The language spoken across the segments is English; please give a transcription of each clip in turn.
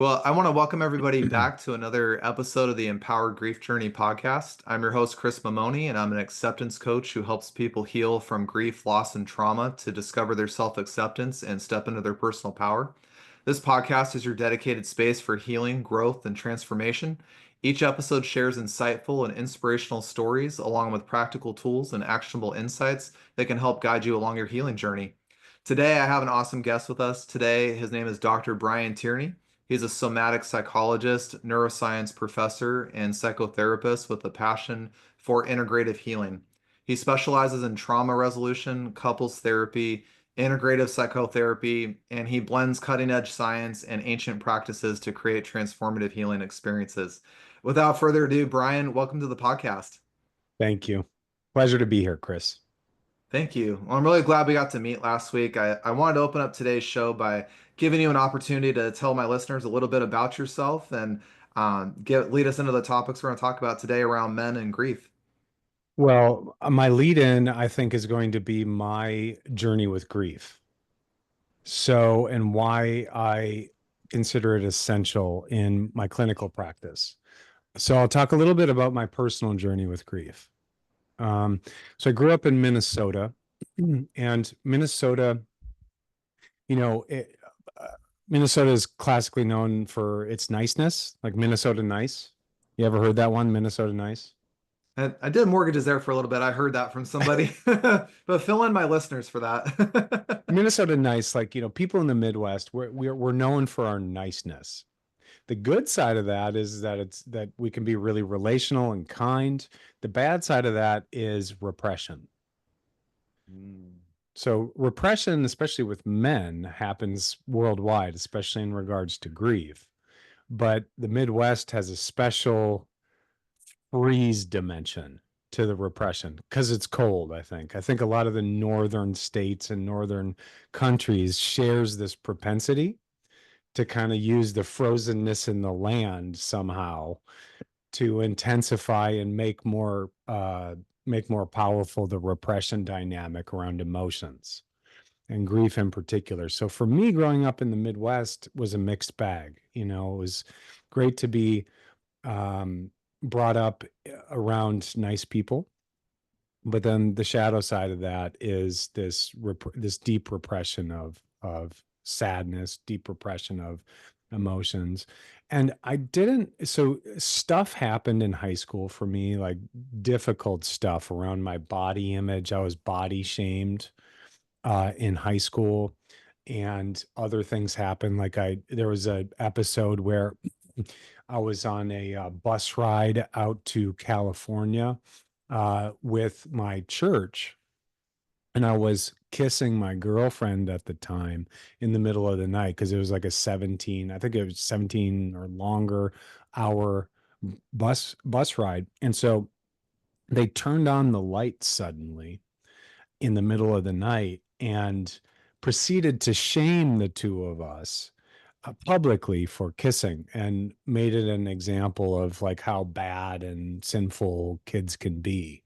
Well, I want to welcome everybody back to another episode of the Empowered Grief Journey podcast. I'm your host, Chris Mamoni, and I'm an acceptance coach who helps people heal from grief, loss, and trauma to discover their self-acceptance and step into their personal power. This podcast is your dedicated space for healing, growth, and transformation. Each episode shares insightful and inspirational stories, along with practical tools and actionable insights that can help guide you along your healing journey. Today, I have an awesome guest with us. Today, his name is Dr. Brian Tierney. He's a somatic psychologist, neuroscience professor, and psychotherapist with a passion for integrative healing. He specializes in trauma resolution, couples therapy, integrative psychotherapy, and he blends cutting edge science and ancient practices to create transformative healing experiences. Without further ado, Brian, welcome to the podcast. Thank you. Pleasure to be here, Chris. Thank you. Well, I'm really glad we got to meet last week. I wanted to open up today's show by giving you an opportunity to tell my listeners a little bit about yourself and lead us into the topics we're going to talk about today around men and grief. Well, my lead in, I think, is going to be my journey with grief. So, and why I consider it essential in my clinical practice. So, I'll talk a little bit about my personal journey with grief. Um, so, I grew up in Minnesota, and Minnesota, you know, it, uh, Minnesota is classically known for its niceness, like Minnesota nice. You ever heard that one, Minnesota nice? I did mortgages there for a little bit. I heard that from somebody, but fill in my listeners for that. Minnesota nice, like, people in the Midwest, we're known for our niceness. The good side of that is that we can be really relational and kind. The bad side of that is repression. Mm. So repression, especially with men, happens worldwide, especially in regards to grief. But the Midwest has a special freeze dimension to the repression because it's cold, I think. I think a lot of the northern states and northern countries shares this propensity to kind of use the frozenness in the land somehow to intensify and make more powerful the repression dynamic around emotions and grief in particular. So for me, growing up in the Midwest was a mixed bag. It was great to be um, brought up around nice people, but then the shadow side of that is this deep repression of sadness, deep repression of emotions. And I didn't, so stuff happened in high school for me, like difficult stuff around my body image. I was body shamed in high school, and other things happened. Like there was a episode where I was on a bus ride out to California with my church, and I was kissing my girlfriend at the time in the middle of the night because it was like I think it was 17 or longer hour bus ride. And so they turned on the lights suddenly in the middle of the night and proceeded to shame the two of us publicly for kissing and made it an example of like how bad and sinful kids can be.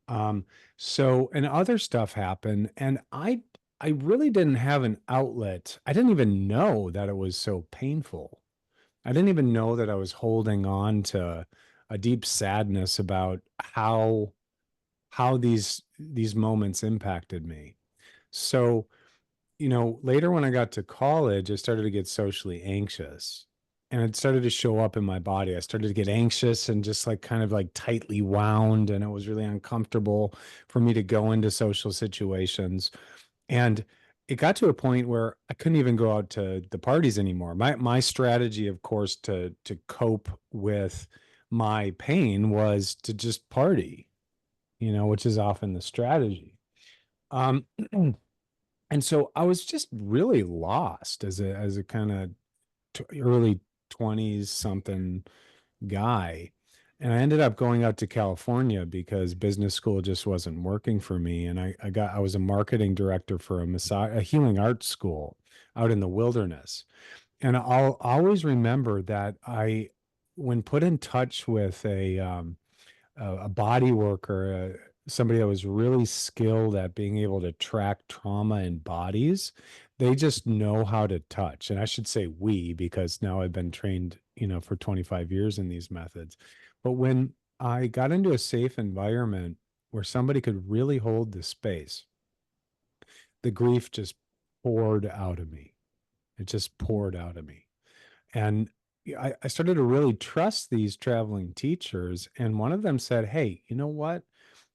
Um, so and other stuff happened, and I really didn't have an outlet. I didn't even know that it was so painful. I didn't even know that I was holding on to a deep sadness about how these moments impacted me. So, later when I got to college, I started to get socially anxious, and it started to show up in my body. I started to get anxious and just like kind of like tightly wound, and it was really uncomfortable for me to go into social situations. And it got to a point where I couldn't even go out to the parties anymore. My strategy, of course, to cope with my pain was to just party, which is often the strategy. Um, and so I was just really lost as a kind of early 20s something guy. And I ended up going out to California because business school just wasn't working for me. And I was a marketing director for a healing arts school out in the wilderness. And I'll always remember that when put in touch with a body worker, somebody that was really skilled at being able to track trauma in bodies, they just know how to touch. And I should say we, because now I've been trained, for 25 years in these methods. But when I got into a safe environment where somebody could really hold the space, the grief just poured out of me. It just poured out of me. And I started to really trust these traveling teachers. And one of them said, "Hey, you know what?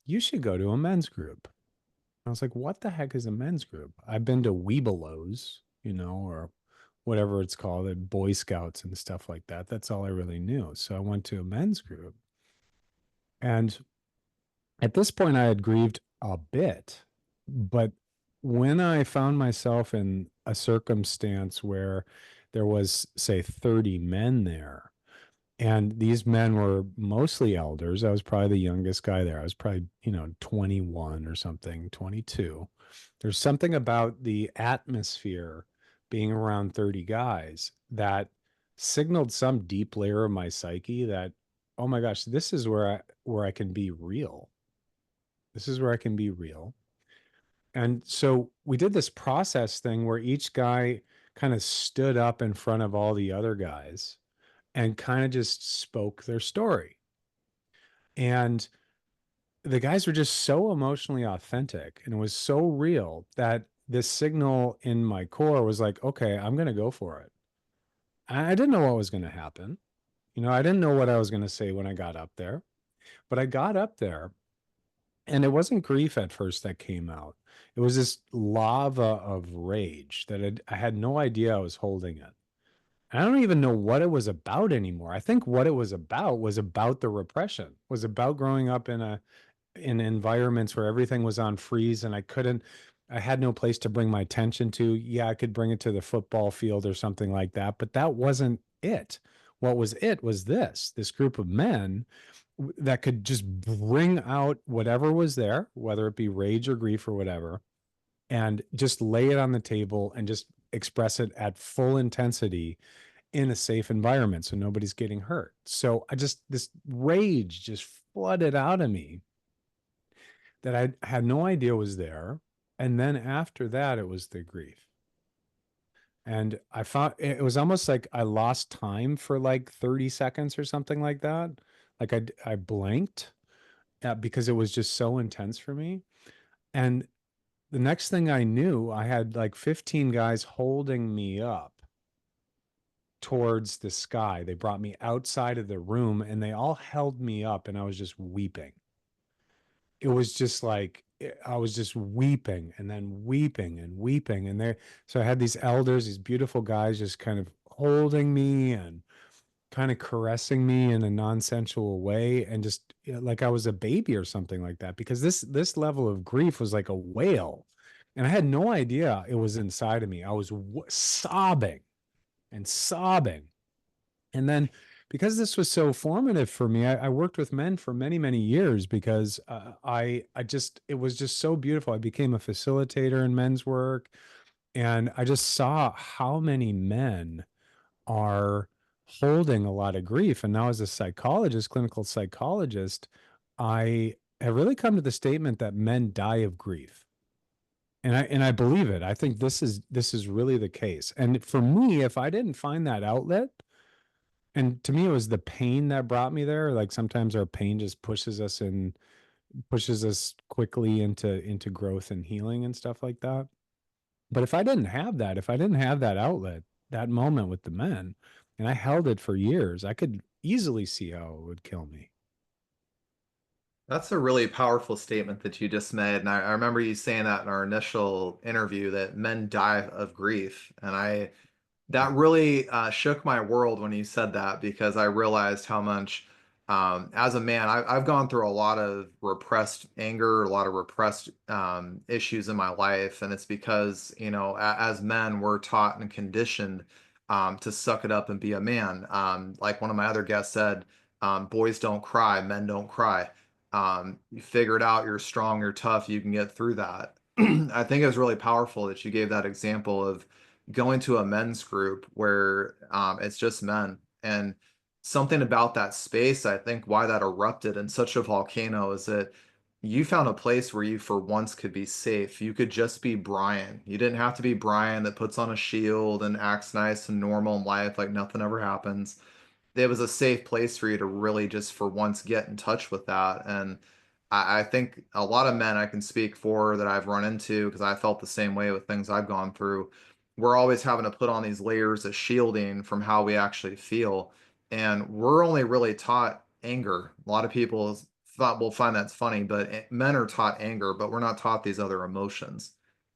You should go to a men's group." I was like, what the heck is a men's group? I've been to Webelos, or whatever it's called, at Boy Scouts and stuff like that. That's all I really knew. So I went to a men's group. And at this point, I had grieved a bit. But when I found myself in a circumstance where there was, say, 30 men there, and these men were mostly elders. I was probably the youngest guy there. I was probably, 21 or something, 22. There's something about the atmosphere being around 30 guys that signaled some deep layer of my psyche that, oh my gosh, this is where I can be real. This is where I can be real. And so we did this process thing where each guy kind of stood up in front of all the other guys and kind of just spoke their story. And the guys were just so emotionally authentic and it was so real that this signal in my core was like, okay, I'm going to go for it. I didn't know what was going to happen. I didn't know what I was going to say when I got up there, but I got up there and it wasn't grief at first that came out. It was this lava of rage that I had no idea I was holding it. I don't even know what it was about anymore. I think what it was about the repression, was about growing up in environments where everything was on freeze and I had no place to bring my attention to. Yeah, I could bring it to the football field or something like that, but that wasn't it. What was it was this group of men that could just bring out whatever was there, whether it be rage or grief or whatever, and just lay it on the table and just express it at full intensity in a safe environment so nobody's getting hurt. So this rage just flooded out of me that I had no idea was there. And then after that, it was the grief. And I found it was almost like I lost time for like 30 seconds or something like that. Like I blanked because it was just so intense for me. And the next thing I knew, I had like 15 guys holding me up towards the sky. They brought me outside of the room and they all held me up and I was just weeping. It was just like I was just weeping and then weeping and weeping. And there, so I had these elders, these beautiful guys just kind of holding me and kind of caressing me in a non-sensual way and just like I was a baby or something like that because this level of grief was like a whale and I had no idea it was inside of me. I was sobbing and sobbing. And then because this was so formative for me, I worked with men for many, many years because it was just so beautiful. I became a facilitator in men's work and I just saw how many men are holding a lot of grief. And now as a psychologist, clinical psychologist, I have really come to the statement that men die of grief. And I believe it. I think this is really the case. And for me, if I didn't find that outlet, and to me, it was the pain that brought me there. Like sometimes our pain just pushes us quickly into growth and healing and stuff like that. But if I didn't have that outlet, that moment with the men, and I held it for years, I could easily see how it would kill me. That's a really powerful statement that you just made. And I remember you saying that in our initial interview that men die of grief. And that really shook my world when you said that because I realized how much, as a man, I've gone through a lot of repressed anger, a lot of repressed issues in my life. And it's because, as men, we're taught and conditioned to suck it up and be a man. Like one of my other guests said, boys don't cry, men don't cry. You figure it out, you're strong, you're tough, you can get through that. I think it was really powerful that you gave that example of going to a men's group where it's just men. And something about that space, I think why that erupted in such a volcano is that you found a place where you for once could be safe. You could just be Brian. You didn't have to be Brian that puts on a shield and acts nice and normal in life like nothing ever happens. It was a safe place for you to really just for once get in touch with that. And I think a lot of men I can speak for that I've run into because I felt the same way with things I've gone through. We're always having to put on these layers of shielding from how we actually feel. And we're only really taught anger. A lot of people thought will find that's funny, but men are taught anger, but we're not taught these other emotions.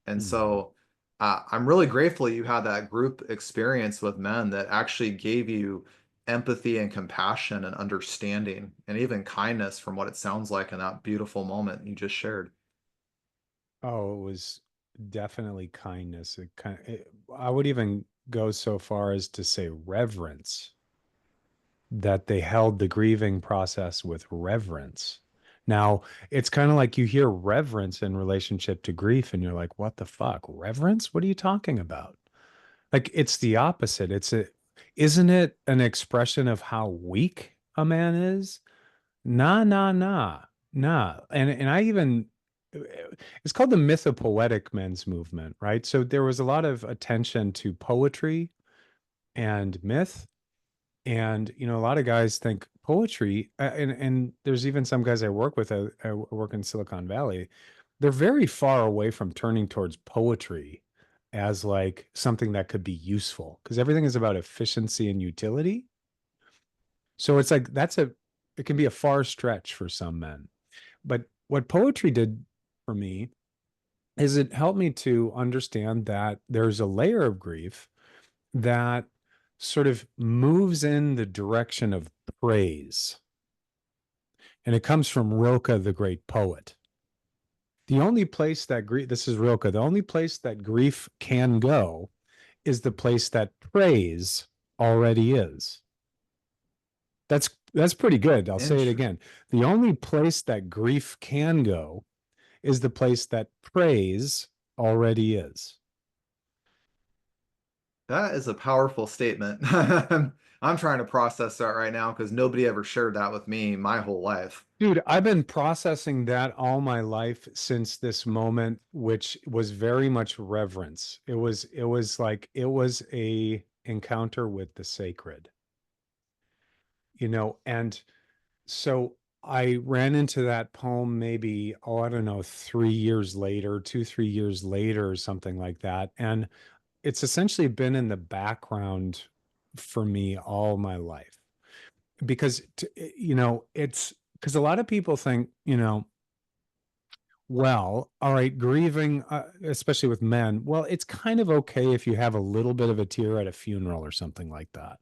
And Mhm. so I'm really grateful you had that group experience with men that actually gave you empathy and compassion and understanding and even kindness from what it sounds like in that beautiful moment you just shared. Oh, it was definitely kindness. I would even go so far as to say reverence, that they held the grieving process with reverence. Now, it's kind of like you hear reverence in relationship to grief, and you're like, what the fuck? Reverence? What are you talking about? Like, it's the opposite. Isn't it an expression of how weak a man is? Nah, nah, nah, nah. And I even, it's called the mythopoetic men's movement, right? So there was a lot of attention to poetry and myth. And, a lot of guys think poetry, and there's even some guys I work with, I work in Silicon Valley, they're very far away from turning towards poetry as like something that could be useful because everything is about efficiency and utility. So it's like it can be a far stretch for some men. But what poetry did for me is it helped me to understand that there's a layer of grief that sort of moves in the direction of praise. And it comes from Rilke, the great poet. The only place that grief, this is Rilke, the only place that grief can go is the place that praise already is. That's pretty good. I'll say it Interesting. again. The only place that grief can go is the place that praise already is. That is a powerful statement. I'm trying to process that right now because nobody ever shared that with me my whole life. Dude, I've been processing that all my life since this moment, which was very much reverence. It was a encounter with the sacred, and so I ran into that poem maybe, oh, I don't know, 3 years later, 3 years later, or something like that. And it's essentially been in the background for me all my life because, it's because a lot of people think, well, all right, grieving, especially with men, well, it's kind of okay if you have a little bit of a tear at a funeral or something like that.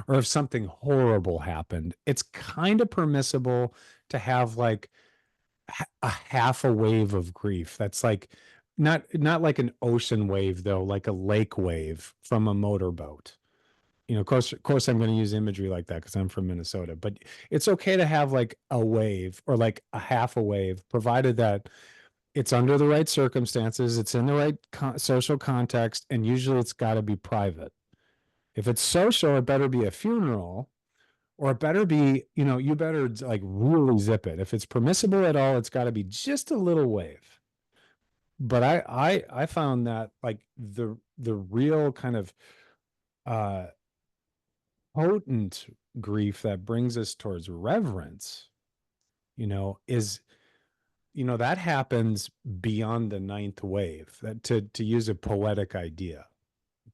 Or if something horrible happened, it's kind of permissible to have like a half a wave of grief. That's like not like an ocean wave though, like a lake wave from a motorboat. Of course, I'm going to use imagery like that because I'm from Minnesota, but it's okay to have like a wave or like a half a wave, provided that it's under the right circumstances, it's in the right social context, and usually it's got to be private. If it's social, it better be a funeral, or it better be, you better like really zip it. If it's permissible at all, it's got to be just a little wave. But I found that like the real kind of uh potent grief that brings us towards reverence, is that happens beyond the ninth wave. That to use a poetic idea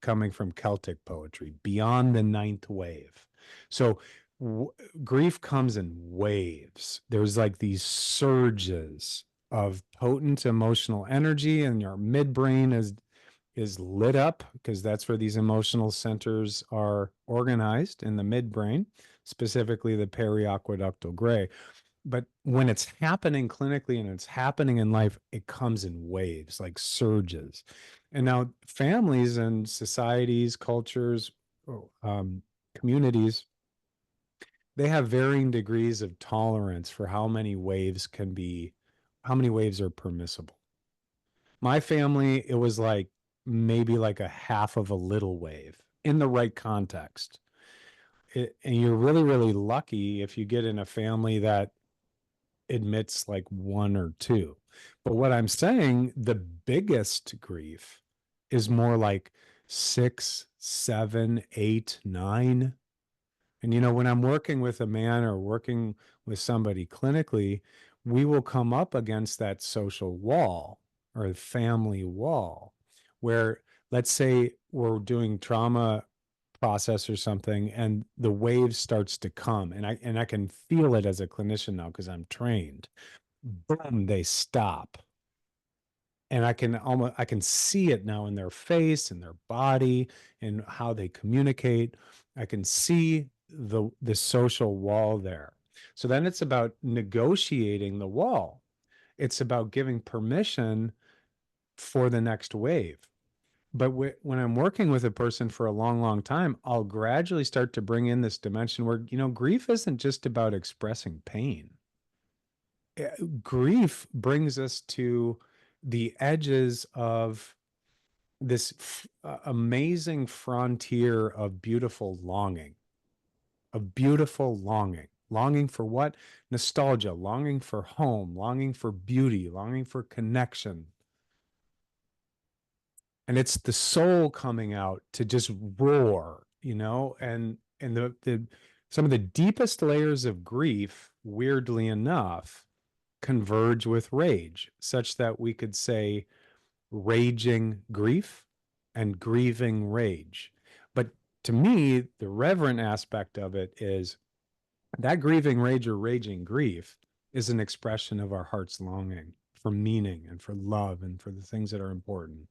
coming from Celtic poetry, beyond the ninth wave. So w- grief comes in waves. There's like these surges of potent emotional energy, and your midbrain is lit up because that's where these emotional centers are organized in the midbrain, specifically the periaqueductal gray. But when it's happening clinically and it's happening in life, it comes in waves, like surges. And now families and societies, cultures, um, communities, they have varying degrees of tolerance for how many waves are permissible. My family, it was like maybe like a half of a little wave in the right context. And you're really, really lucky if you get in a family that admits like one or two. But what I'm saying, the biggest grief is more like six, seven, eight, nine. And when I'm working with a man or working with somebody clinically, we will come up against that social wall or family wall where, let's say we're doing trauma process or something and the wave starts to come, and I can feel it as a clinician now because I'm trained. Boom, they stop. And I can see it now in their face and their body and how they communicate. I can see the social wall there. So then it's about negotiating the wall. It's about giving permission for the next wave. But when I'm working with a person for a long, long time, I'll gradually start to bring in this dimension where, grief isn't just about expressing pain. Grief brings us to the edges of this amazing frontier of beautiful longing. Longing for what? Nostalgia, longing for home, longing for beauty, longing for connection. And it's the soul coming out to just roar, and the some of the deepest layers of grief, weirdly enough, converge with rage, such that we could say raging grief and grieving rage. But to me, the reverent aspect of it is that grieving rage or raging grief is an expression of our heart's longing for meaning and for love and for the things that are important.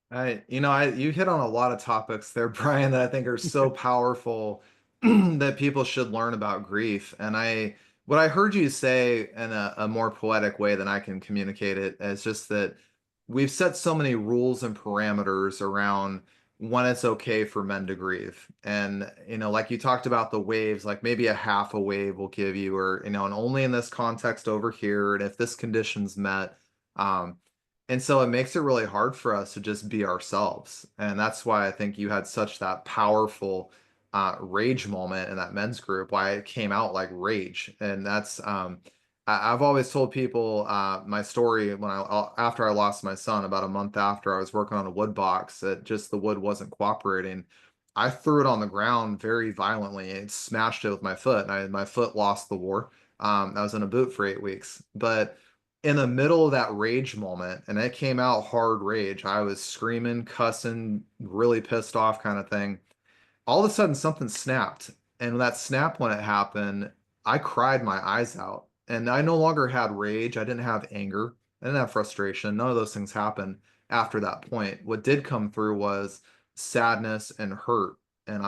You hit on a lot of topics there, Brian, that I think are so powerful that people should learn about grief. What I heard you say in a more poetic way than I can communicate it is just that we've set so many rules and parameters around when it's okay for men to grieve. And, like you talked about the waves, like maybe a half a wave will give you, or, and only in this context over here, and if this condition's met. Um, and so it makes it really hard for us to just be ourselves. And that's why I think you had such that powerful rage moment in that men's group, why it came out like rage. And I've always told people my story when after I lost my son, about a month after, I was working on a wood box that just the wood wasn't cooperating. I threw it on the ground very violently and smashed it with my foot. And my foot lost the war. I was in a boot for 8 weeks. But in the middle of that rage moment, and it came out hard rage, I was screaming, cussing, really pissed off kind of thing. All of a sudden something snapped. And when that snap, when it happened, I cried my eyes out. And I no longer had rage. I didn't have anger. I didn't have frustration. None of those things happened after that point. What did come through was sadness and hurt. And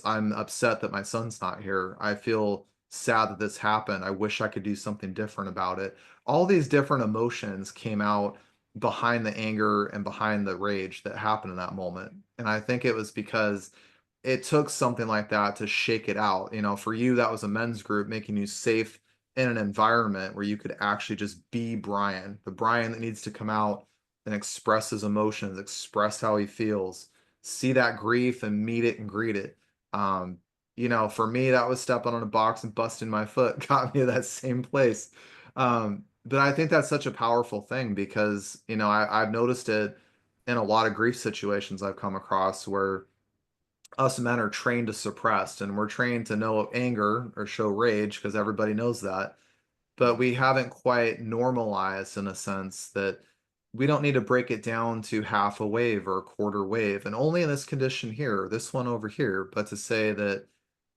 I'm upset that my son's not here. I feel sad that this happened. I wish I could do something different about it. All these different emotions came out behind the anger and behind the rage that happened in that moment. And I think it was because it took something like that to shake it out. For you, that was a men's group making you safe in an environment where you could actually just be Brian, the Brian that needs to come out and express his emotions, express how he feels, see that grief and meet it and greet it. For me, that was stepping on a box and busting my foot, got me to that same place. But I think that's such a powerful thing because, I've noticed it in a lot of grief situations I've come across where us men are trained to suppress, and we're trained to know anger or show rage because everybody knows that. But we haven't quite normalized in a sense that we don't need to break it down to half a wave or a quarter wave, and only in this condition here, this one over here, but to say that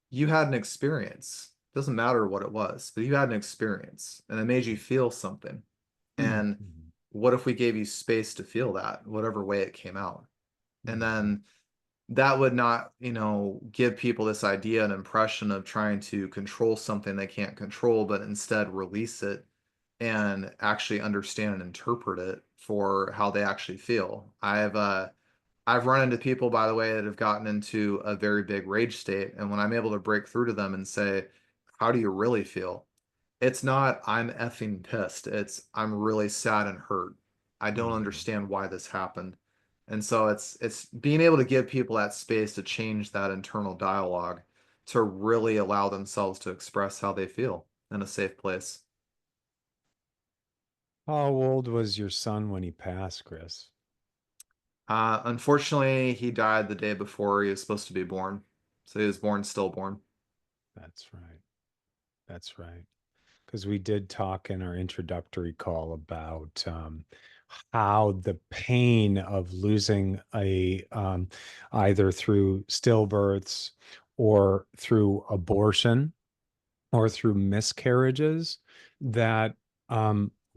you had an experience. Doesn't matter what it was, but you had an experience and it made you feel something. And Mhm. what if we gave you space to feel that, whatever way it came out? And Mhm. then that would not, give people this idea and impression of trying to control something they can't control, but instead release it and actually understand and interpret it for how they actually feel. I've run into people, by the way, that have gotten into a very big rage state, and when I'm able to break through to them and say, "How do you really feel?" It's not "I'm effing pissed." It's "I'm really sad and hurt. I don't Mhm. understand why this happened." And so it's being able to give people that space to change that internal dialogue to really allow themselves to express how they feel. and a safe place. How old was your son when he passed, Chris? Unfortunately, he died the day before he was supposed to be born. So he was born stillborn. That's right. That's right. Because we did talk in our introductory call about how the pain of losing either through stillbirths or through abortion or through miscarriages, that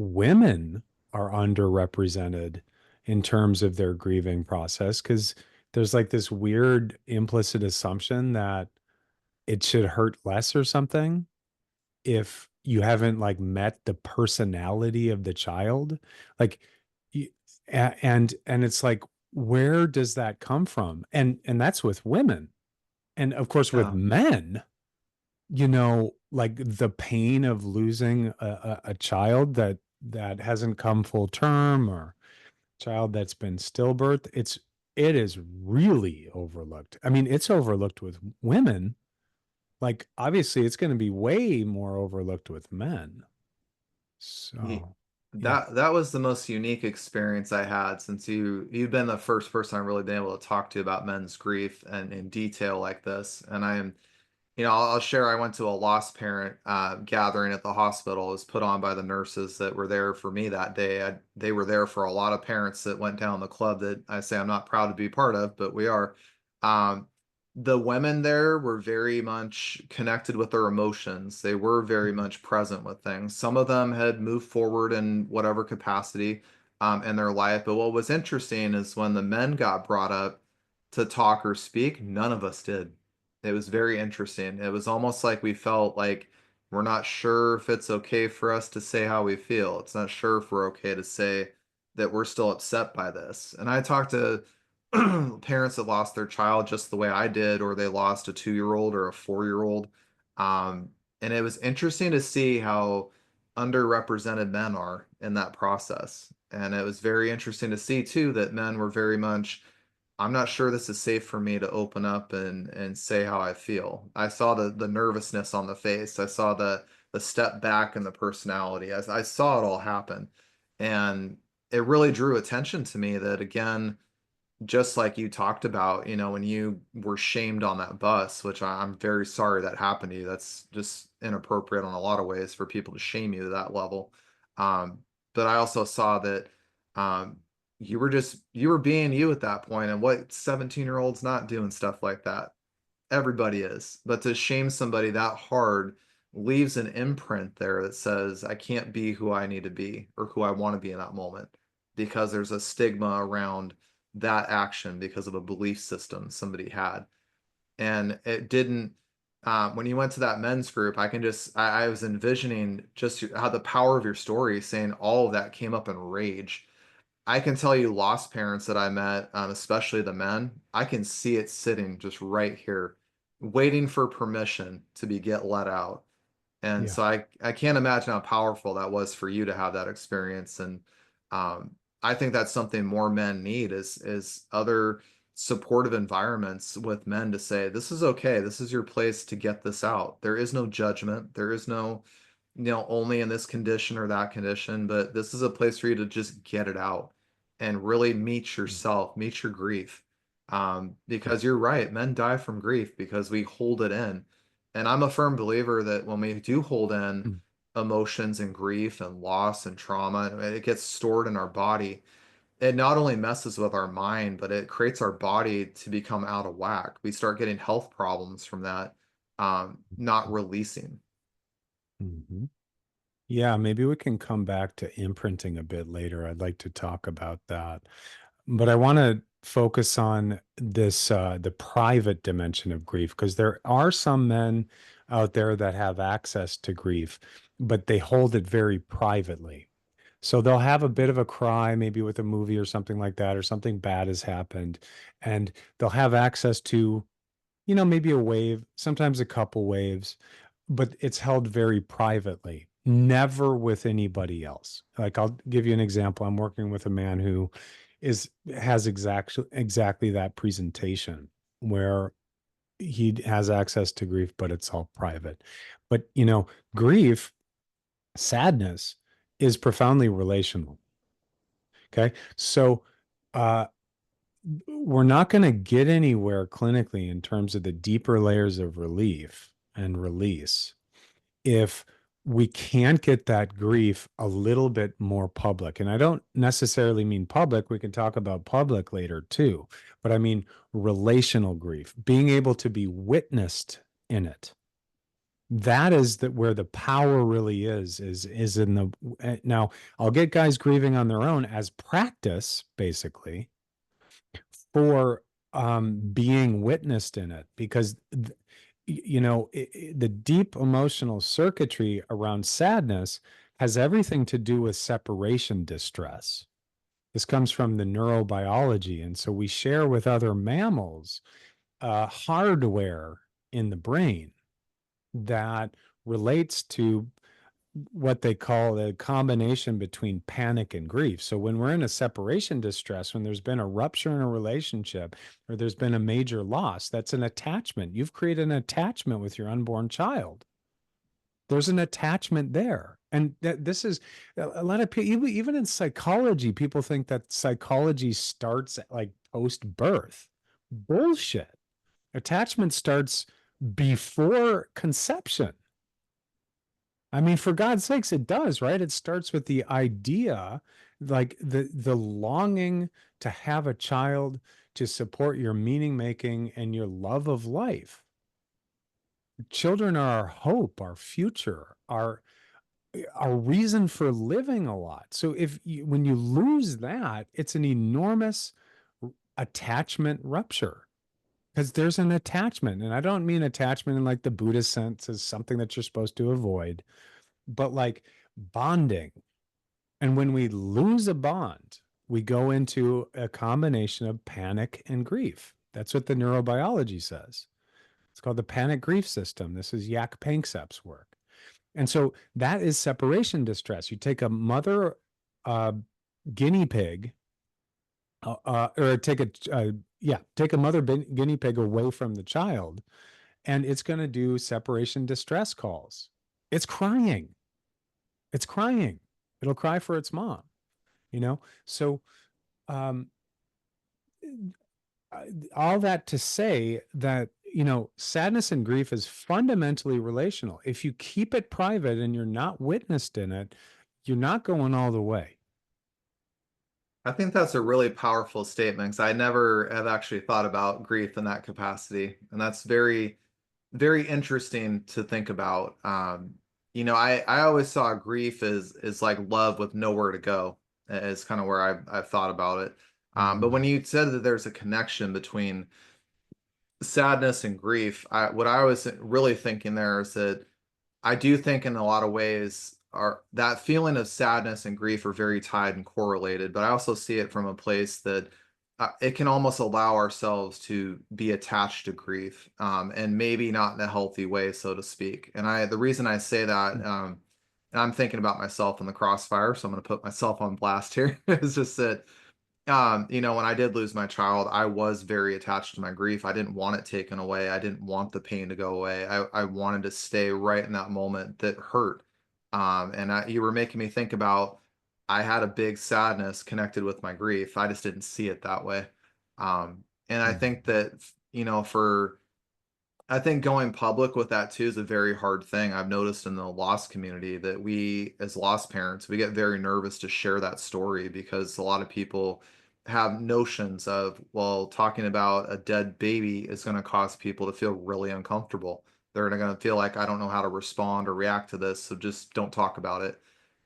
women are underrepresented in terms of their grieving process. Because there's like this weird implicit assumption that it should hurt less or something if you haven't like met the personality of the child. Like y- and it's like, where does that come from? And that's with women. And of course with Yeah. men, like the pain of losing a child that hasn't come full term, or child that's been stillbirth, it is really overlooked. I mean, it's overlooked with women. Like obviously it's going to be way more overlooked with men. Ye- So, yeah. that was the most unique experience I had since you've been the first person I've really been able to talk to about men's grief and in detail like this. And I am I'll share. I went to a lost parent gathering at the hospital. It was put on by the nurses that were there for me that day. They were there for a lot of parents that went down the club that I say I'm not proud to be part of, but we are. Um, the women there were very much connected with their emotions. They were very much present with things. Some of them had moved forward in whatever capacity in their life. But what was interesting is when the men got brought up to talk or speak, none of us did. It was very interesting. It was almost like we felt like we're not sure if it's okay for us to say how we feel. It's not sure if we're okay to say that we're still upset by this. And I talked to parents that lost their child just the way I did, or they lost a 2-year-old or a 4-year-old. Um, and it was interesting to see how underrepresented men are in that process. And it was very interesting to see too that men were very much, I'm not sure this is safe for me to open up and say how I feel. I saw the nervousness on the face. I saw the step back in the personality. I saw it all happen. And it really drew attention to me that again, just like you talked about, when you were shamed on that bus, which I'm very sorry that happened to you. That's just inappropriate in a lot of ways for people to shame you to that level. Um, but I also saw that um, you were being you at that point, and what 17-year-old's not doing stuff like that. Everybody is. But to shame somebody that hard leaves an imprint there that says, I can't be who I need to be or who I want to be in that moment because there's a stigma around that action because of a belief system somebody had. And it didn't, when you went to that men's group, I was envisioning just how the power of your story, saying all of that came up in rage. I can tell you lost parents that I met, especially the men, I can see it sitting just right here, waiting for permission to be get let out. And Yeah. so I can't imagine how powerful that was for you to have that experience. And um, I think that's something more men need is other supportive environments with men to say, this is okay. This is your place to get this out. There is no judgment. There is no, only in this condition or that condition, but this is a place for you to just get it out and really meet Mm. yourself, meet your grief. Because you're right, men die from grief because we hold it in. And I'm a firm believer that when we do hold in Mm. emotions and grief and loss and trauma, and it gets stored in our body. It not only messes with our mind, but it creates our body to become out of whack. We start getting health problems from that, not releasing. Mhm. Yeah, maybe we can come back to imprinting a bit later. I'd like to talk about that. But I want to focus on this the private dimension of grief, because there are some men out there that have access to grief, but they hold it very privately. So they'll have a bit of a cry, maybe with a movie or something like that, or something bad has happened, and they'll have access to, maybe a wave, sometimes a couple waves, but it's held very privately, never with anybody else. Like I'll give you an example. I'm working with a man who has exactly that presentation where he has access to grief, but it's all private. But, grief, sadness is profoundly relational. Okay. So, uh, we're not going to get anywhere clinically in terms of the deeper layers of relief and release if we can't get that grief a little bit more public. And I don't necessarily mean public. We can talk about public later too, but I mean relational grief, being able to be witnessed in it. That is where the power really is in the now I'll get guys grieving on their own as practice, basically, for being witnessed in it, because the deep emotional circuitry around sadness has everything to do with separation distress. This comes from the neurobiology, and so we share with other mammals hardware in the brain that relates to what they call a combination between panic and grief. So when we're in a separation distress, when there's been a rupture in a relationship or there's been a major loss, that's an attachment. You've created an attachment with your unborn child. There's an attachment there. And this is a lot of people, even in psychology, people think that psychology starts at like post birth. Bullshit. Attachment starts before conception. I mean, for God's sakes, it does, right? It starts with the idea, like the longing to have a child to support your meaning making and your love of life. Children are our hope, our future, our reason for living a lot. So when you lose that, it's an enormous attachment rupture. Because there's an attachment, and I don't mean attachment in like the Buddhist sense as something that you're supposed to avoid, but like bonding. And when we lose a bond, we go into a combination of panic and grief. That's what the neurobiology says. It's called the panic grief system. This is Jaak Panksepp's work. And so that is separation distress. You take a mother uh, guinea pig, or take a mother guinea pig away from the child, and it's going to do separation distress calls. It's crying. It's crying. It'll cry for its mom, you know? So, um, all that to say that, sadness and grief is fundamentally relational. If you keep it private and you're not witnessed in it, you're not going all the way. I think that's a really powerful statement because I never have actually thought about grief in that capacity. And that's very, very interesting to think about. I always saw grief as like love with nowhere to go, is kind of where I've thought about it. But when Mm. you said that there's a connection between sadness and grief, what I was really thinking there is that I do think in a lot of ways are that feeling of sadness and grief are very tied and correlated, but I also see it from a place that it can almost allow ourselves to be attached to grief, and maybe not in a healthy way, so to speak. And the reason I say that, and I'm thinking about myself in the crossfire, so I'm going to put myself on blast here, is just that when I did lose my child, I was very attached to my grief. I didn't want it taken away. I didn't want the pain to go away. I wanted to stay right in that moment that hurt. You were making me think about I had a big sadness connected with my grief. I just didn't see it that way. And I think Mhm. that, for I think going public with that too is a very hard thing. I've noticed in the lost community that we, as lost parents, we get very nervous to share that story because a lot of people have notions of, well, talking about a dead baby is going to cause people to feel really uncomfortable. They're going to feel like, I don't know how to respond or react to this, so just don't talk about it.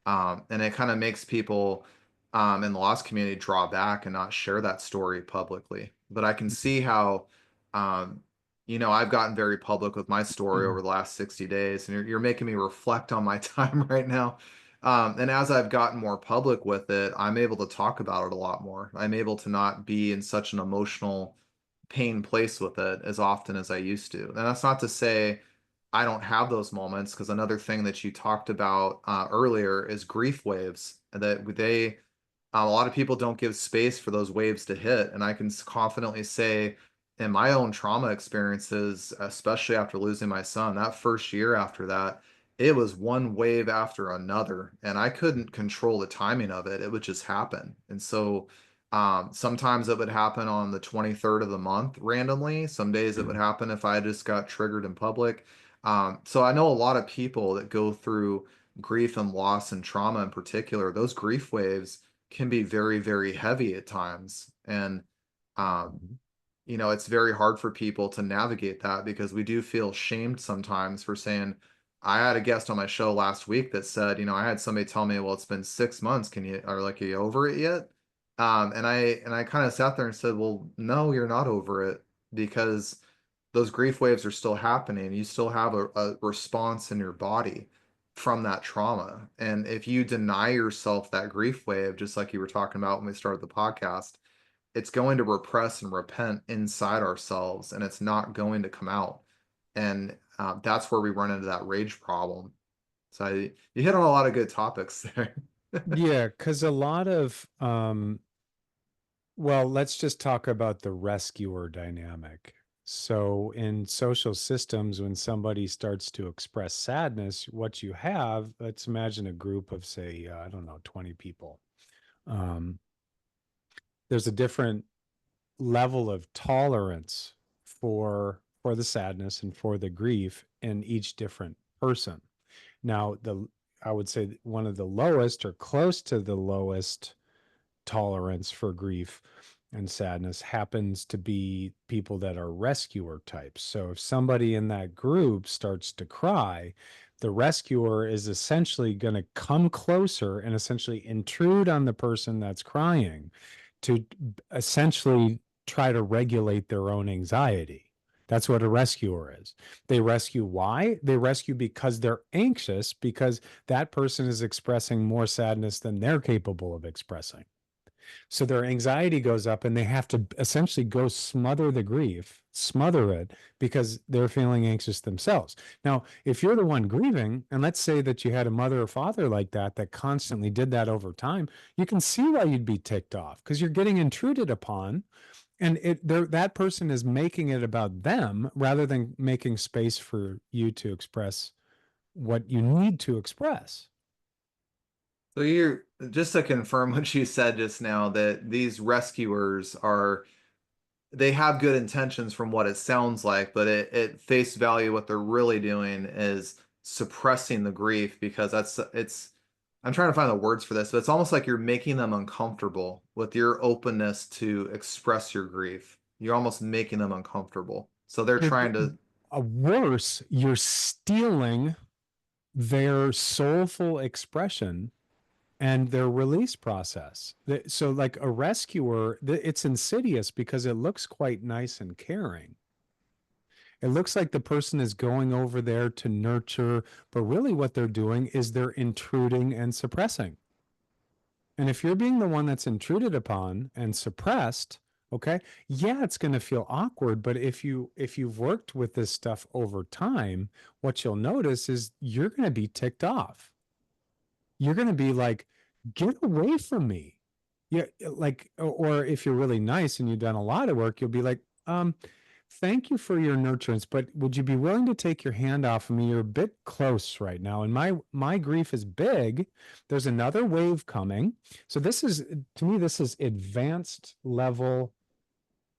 And it kind of makes people in the lost community draw back and not share that story publicly. But I can see how. Um, I've gotten very public with my story over the last 60 days, and you're making me reflect on my time right now. And as I've gotten more public with it, I'm able to talk about it a lot more. I'm able to not be in such an emotional pain place with it as often as I used to. And that's not to say I don't have those moments, because another thing that you talked about earlier is grief waves. That a lot of people don't give space for those waves to hit, and I can confidently say And my own trauma experiences, especially after losing my son, that first year after that, it was one wave after another, and I couldn't control the timing of it. It would just happen. And so sometimes it would happen on the 23rd of the month randomly. Some days it would happen if I just got triggered in public. So I know a lot of people that go through grief and loss and trauma in particular. Those grief waves can be very, very heavy at times. And um, Mhm. it's very hard for people to navigate that because we do feel shamed sometimes for saying, I had a guest on my show last week that said, I had somebody tell me, well, it's been 6 months. Are you over it yet? And I kind of sat there and said, well, no, you're not over it because those grief waves are still happening. You still have a response in your body from that trauma. And if you deny yourself that grief wave, just like you were talking about when we started the podcast, it's going to repress and repent inside ourselves and it's not going to come out. And that's where we run into that rage problem. So you hit on a lot of good topics there. Yeah, because a lot of well, let's just talk about the rescuer dynamic. So, in social systems, when somebody starts to express sadness, what you have, let's imagine a group of, say, I don't know, 20 people. Um, there's a different level of tolerance for the sadness and for the grief in each different person. Now, I would say one of the lowest or close to the lowest tolerance for grief and sadness happens to be people that are rescuer types. So if somebody in that group starts to cry, the rescuer is essentially going to come closer and essentially intrude on the person that's crying to essentially try to regulate their own anxiety. That's what a rescuer is. They rescue why? They rescue because they're anxious, because that person is expressing more sadness than they're capable of expressing. So their anxiety goes up and they have to essentially go smother the grief, smother it because they're feeling anxious themselves. Now, if you're the one grieving, and let's say that you had a mother or father like that constantly did that over time, you can see why you'd be ticked off because you're getting intruded upon and that person is making it about them rather than making space for you to express what you need to express. So you're just to confirm what you said just now that these rescuers they have good intentions from what it sounds like, but at face value, what they're really doing is suppressing the grief because I'm trying to find the words for this, but it's almost like you're making them uncomfortable with your openness to express your grief. You're almost making them uncomfortable. So they're You're trying to, worse, you're stealing their soulful expression and their release process. So, like a rescuer, it's insidious because it looks quite nice and caring. It looks like the person is going over there to nurture, but really what they're doing is they're intruding and suppressing. And if you're being the one that's intruded upon and suppressed, okay, yeah, it's going to feel awkward, but if you've worked with this stuff over time, what you'll notice is you're going to be ticked off. You're going to be like, get away from me. Yeah, like, or if you're really nice and you've done a lot of work, you'll be like, thank you for your nurturance, but would you be willing to take your hand off of me? You're a bit close right now, and my grief is big. There's another wave coming. So this is, to me, this is advanced level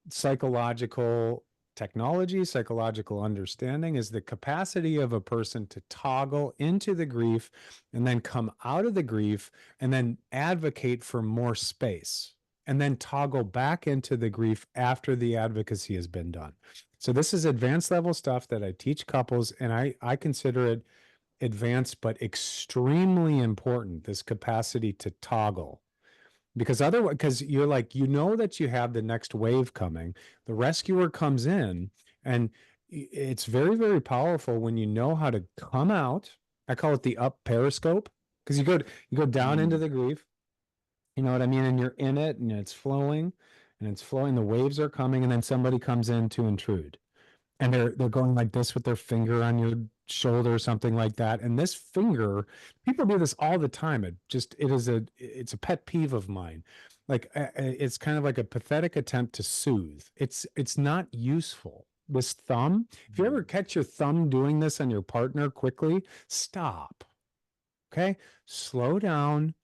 psychological technology, psychological understanding is the capacity of a person to toggle into the grief and then come out of the grief and then advocate for more space and then toggle back into the grief after the advocacy has been done. So this is advanced level stuff that I teach couples and I consider it advanced but extremely important, this capacity to toggle because otherwise because you're like that you have the next wave coming, the rescuer comes in and it's very very powerful when you know how to come out. I call it the up periscope because you go down into mm, the grief, you know what I mean, and you're in it and it's flowing, the waves are coming, and then somebody comes in to intrude and they're going like this with their finger on your shoulder or something like that, and this finger, people do this all the time, it's a pet peeve of mine. It's kind of like a pathetic attempt to soothe. It's not useful. This thumb, if you ever Mhm. catch your thumb doing this on your partner quickly, stop. Okay? Slow down,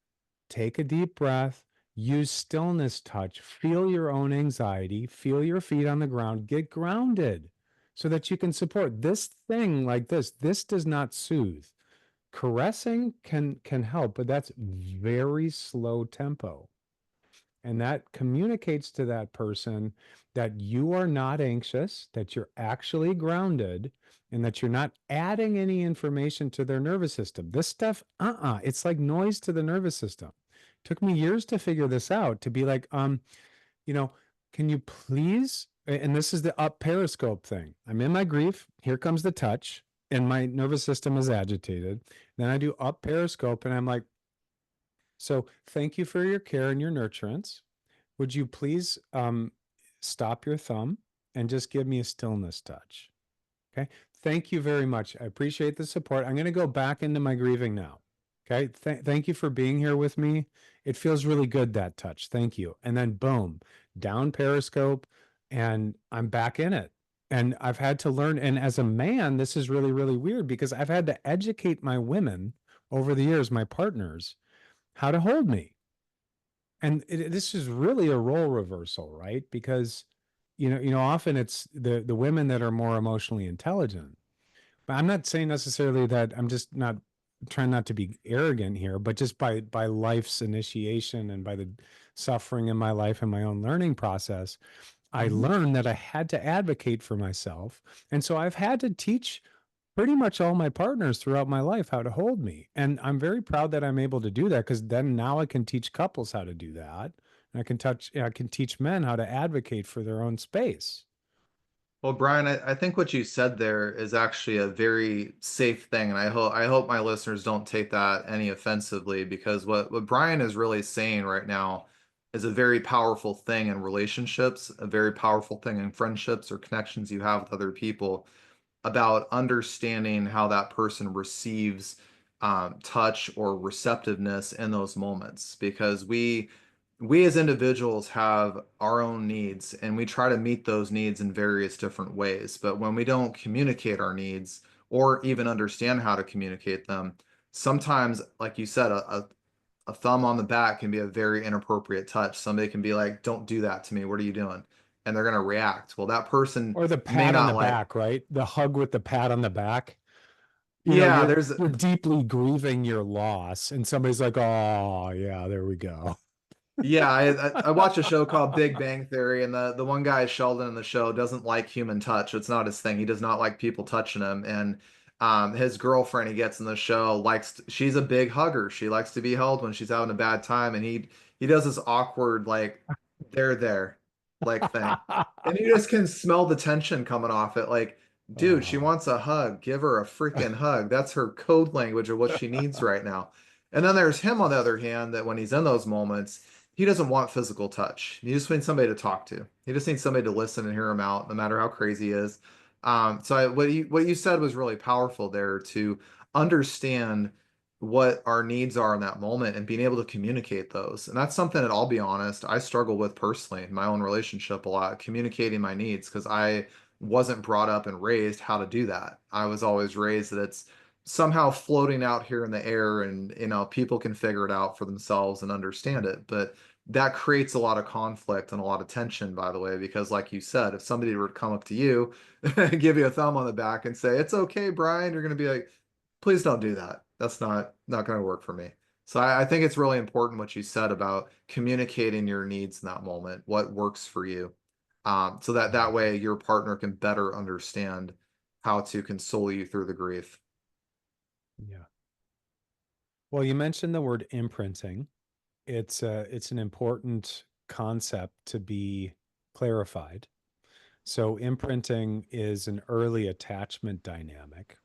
take a deep breath, use stillness touch, feel your own anxiety, feel your feet on the ground, get grounded so that you can support this thing like this. This does not soothe. Caressing can help, but that's very slow tempo. And that communicates to that person that you are not anxious, that you're actually grounded, and that you're not adding any information to their nervous system. This stuff, it's like noise to the nervous system. Took me years to figure this out, to be like, you know, can you please? And this is the up periscope thing. I'm in my grief. Here comes the touch, and my nervous system is agitated. Then I do up periscope, and I'm like, so thank you for your care and your nurturance. Would you please stop your thumb and just give me a stillness touch? Okay. Thank you very much. I appreciate the support. I'm going to go back into my grieving now. Okay. Thank you for being here with me. It feels really good, that touch. Thank you. And then boom, down periscope, and I'm back in it. And I've had to learn. And as a man, this is really, really weird because I've had to educate my women over the years, my partners, how to hold me. And this is really a role reversal, right? Because often it's the women that are more emotionally intelligent. But I'm not saying necessarily that. I'm just not trying not to be arrogant here, but just by life's initiation and by the suffering in my life and my own learning process, I Mhm. learned that I had to advocate for myself. And so I've had to teach pretty much all my partners throughout my life how to hold me. And I'm very proud that I'm able to do that, because then now I can teach couples how to do that. And I can teach men how to advocate for their own space. Well, Brian, I think what you said there is actually a very safe thing, and I hope my listeners don't take that any offensively, because what Brian is really saying right now is a very powerful thing in relationships, a very powerful thing in friendships or connections you have with other people, about understanding how that person receives touch or receptiveness in those moments, because we as individuals have our own needs and we try to meet those needs in various different ways. But when we don't communicate our needs or even understand how to communicate them, sometimes, like you said, a thumb on the back can be a very inappropriate touch. Somebody can be like, "Don't do that to me. What are you doing?" And they're going to react. Well, that person Or the may pat on not the like, back, right? The hug with the pat on the back. yeah, You're deeply grieving your loss, and somebody's like, "Oh, yeah, there we go." yeah, I watch a show called Big Bang Theory, and the one guy, Sheldon, in the show doesn't like human touch. It's not his thing. He does not like people touching him. And his girlfriend he gets in the show she's a big hugger. She likes to be held when she's having a bad time, and he does this awkward like there like thing, and you just can smell the tension coming off it. Like, dude, she Oh. wants a hug. Give her a freaking hug. That's her code language of what she needs right now. And then there's him on the other hand, that when he's in those moments he doesn't want physical touch. He just needs somebody to talk to. He just needs somebody to listen and hear him out, no matter how crazy he is. What you said was really powerful there, to understand what our needs are in that moment and being able to communicate those. And that's something that, I'll be honest, I struggle with personally in my own relationship a lot, communicating my needs, because I wasn't brought up and raised how to do that. I was always raised that it's somehow floating out here in the air, and people can figure it out for themselves and understand it. But that creates a lot of conflict and a lot of tension, by the way, because like you said, if somebody were to come up to you, give you a thumb on the back and say, "It's okay, Brian," you're going to be like, "Please don't do that. That's not going to work for me." So I think it's really important what you said about communicating your needs in that moment, what works for you, so that way your partner can better understand how to console you through the grief. Yeah. Well, you mentioned the word imprinting. It's an important concept to be clarified. So imprinting is an early attachment dynamic.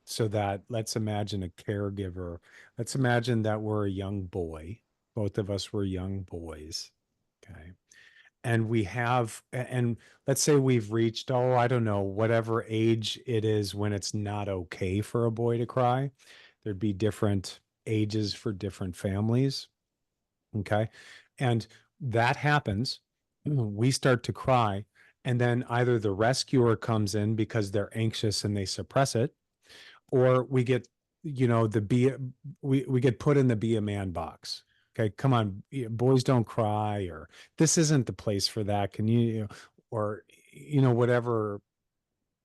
So that, let's imagine a caregiver. Let's imagine that we're a young boy. Both of us were young boys. Okay. And and let's say we've reached, oh, I don't know, whatever age it is when it's not okay for a boy to cry. There'd be different ages for different families. Okay. And That happens. We start to cry, and then either the rescuer comes in because they're anxious and they suppress it, or we get, the we get put in the be a man box. Okay, come on, boys don't cry, or this isn't the place for that. Can you, or whatever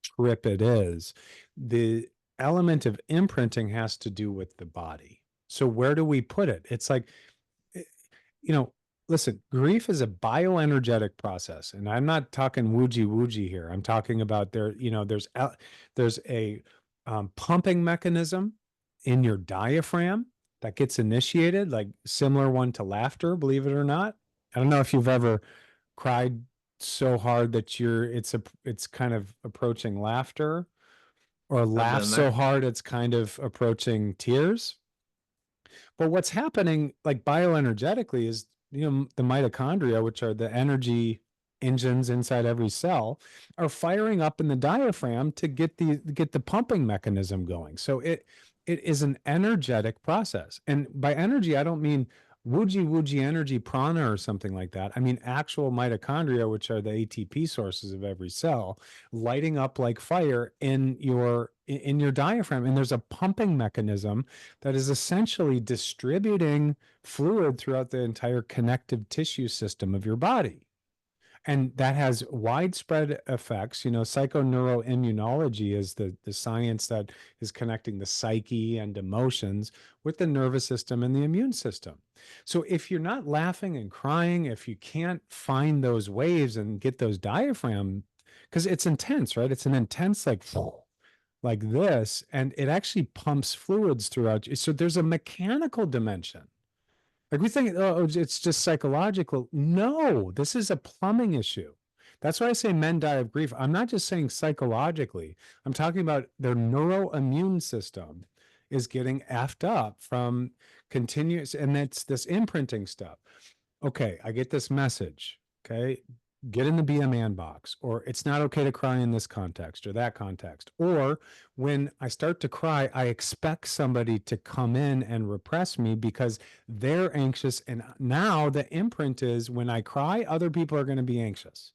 trip it is. The element of imprinting has to do with the body. So where do we put it? It's like, eh, you know, listen, grief is a bioenergetic process, and I'm not talking woogie woogie here. I'm talking about there's a pumping mechanism in your diaphragm that gets initiated, like similar one to laughter, believe it or not. I don't know if you've ever cried so hard that it's kind of approaching laughter, or I've laugh been so there. hard it's kind of approaching tears. But what's happening, like bioenergetically, is the mitochondria, which are the energy engines inside every cell, are firing up in the diaphragm to get the pumping mechanism going. So it is an energetic process. And by energy, I don't mean woogie woogie energy prana or something like that. I mean actual mitochondria, which are the ATP sources of every cell, lighting up like fire in your diaphragm. And there's a pumping mechanism that is essentially distributing fluid throughout the entire connective tissue system of your body. And that has widespread effects. Psychoneuroimmunology is the science that is connecting the psyche and emotions with the nervous system and the immune system. So if you're not laughing and crying, if you can't find those waves and get those diaphragm, because it's intense, right? It's an intense, like this, and it actually pumps fluids throughout. So there's a mechanical dimension. Like we think, oh, it's just psychological. No, this is a plumbing issue. That's why I say men die of grief. I'm not just saying psychologically. I'm talking about their neuroimmune system is getting effed up from continuous, and it's this imprinting stuff. Okay, I get this message. Okay, get in the be a man box, or it's not okay to cry in this context or that context. Or when I start to cry, I expect somebody to come in and repress me because they're anxious. And now the imprint is when I cry, other people are going to be anxious.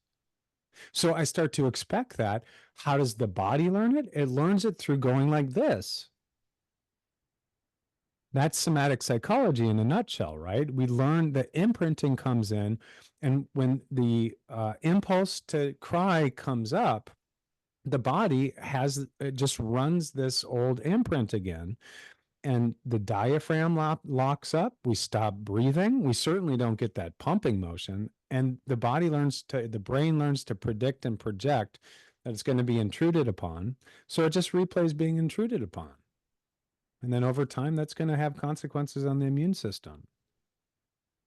So I start to expect that. How does the body learn it? It learns it through going like this. That's somatic psychology in a nutshell, right? We learn that imprinting comes in, and when the impulse to cry comes up, the body has it just runs this old imprint again, and the diaphragm locks up. We stop breathing. We certainly don't get that pumping motion, and the brain learns to predict and project that it's going to be intruded upon, so it just replays being intruded upon. And then over time, that's going to have consequences on the immune system.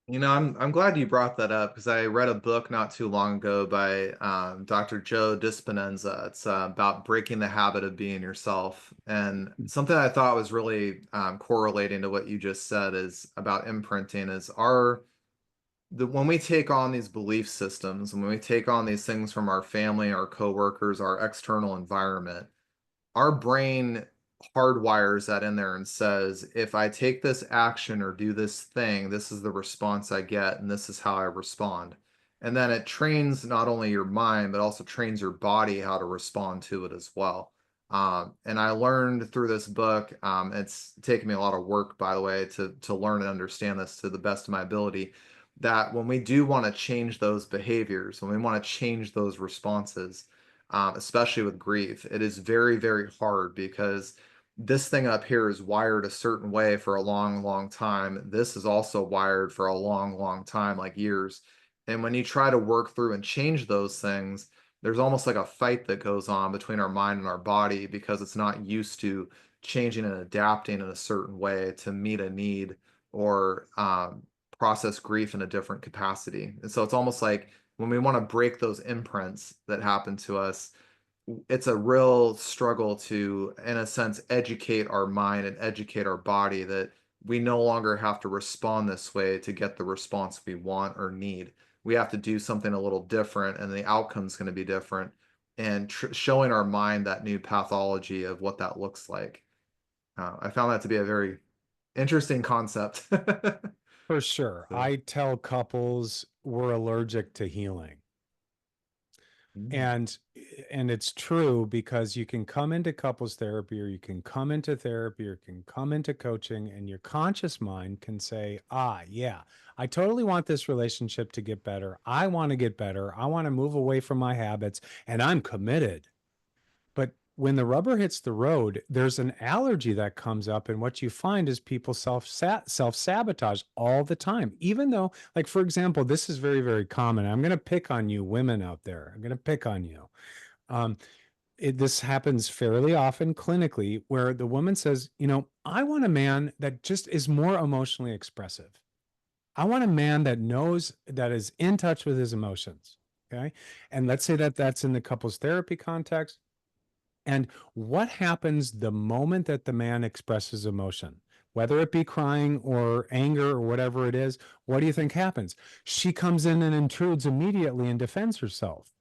I'm glad you brought that up because I read a book not too long ago by Dr. Joe Dispenza. It's about breaking the habit of being yourself. And something I thought was really correlating to what you just said is about imprinting is when we take on these belief systems, when we take on these things from our family, our coworkers, our external environment, our brain hardwires that in there and says, if I take this action or do this thing, this is the response I get, and this is how I respond. And then it trains not only your mind, but also trains your body how to respond to it as well. And I learned through this book, it's taken me a lot of work, by the way, to learn and understand this to the best of my ability, that when we do want to change those behaviors, when we want to change those responses, especially with grief, it is very, very hard because this thing up here is wired a certain way for a long, long time. This is also wired for a long, long time, like years. And when you try to work through and change those things, there's almost like a fight that goes on between our mind and our body because it's not used to changing and adapting in a certain way to meet a need or process grief in a different capacity. And so it's almost like when we want to break those imprints that happen to us, it's a real struggle to, in a sense, educate our mind and educate our body that we no longer have to respond this way to get the response we want or need. We have to do something a little different, and the outcome's going to be different. And showing our mind that new pathology of what that looks like. I found that to be a very interesting concept. For sure. So, I tell couples we're allergic to healing. mm, And and it's true because you can come into couples therapy or you can come into therapy or you can come into coaching and your conscious mind can say, ah, yeah, I totally want this relationship to get better. I want to get better. I want to move away from my habits and I'm committed. But when the rubber hits the road, there's an allergy that comes up, and what you find is people self sabotage all the time. Even though, like for example, this is very very common. I'm going to pick on you, women out there. I'm going to pick on you. Um, this happens fairly often clinically, where the woman says, I want a man that just is more emotionally expressive. I want a man that knows that is in touch with his emotions. Okay, and let's say that that's in the couples therapy context and what happens the moment that the man expresses emotion, whether it be crying or anger or whatever it is? What do you think happens? She comes in and intrudes immediately and defends herself.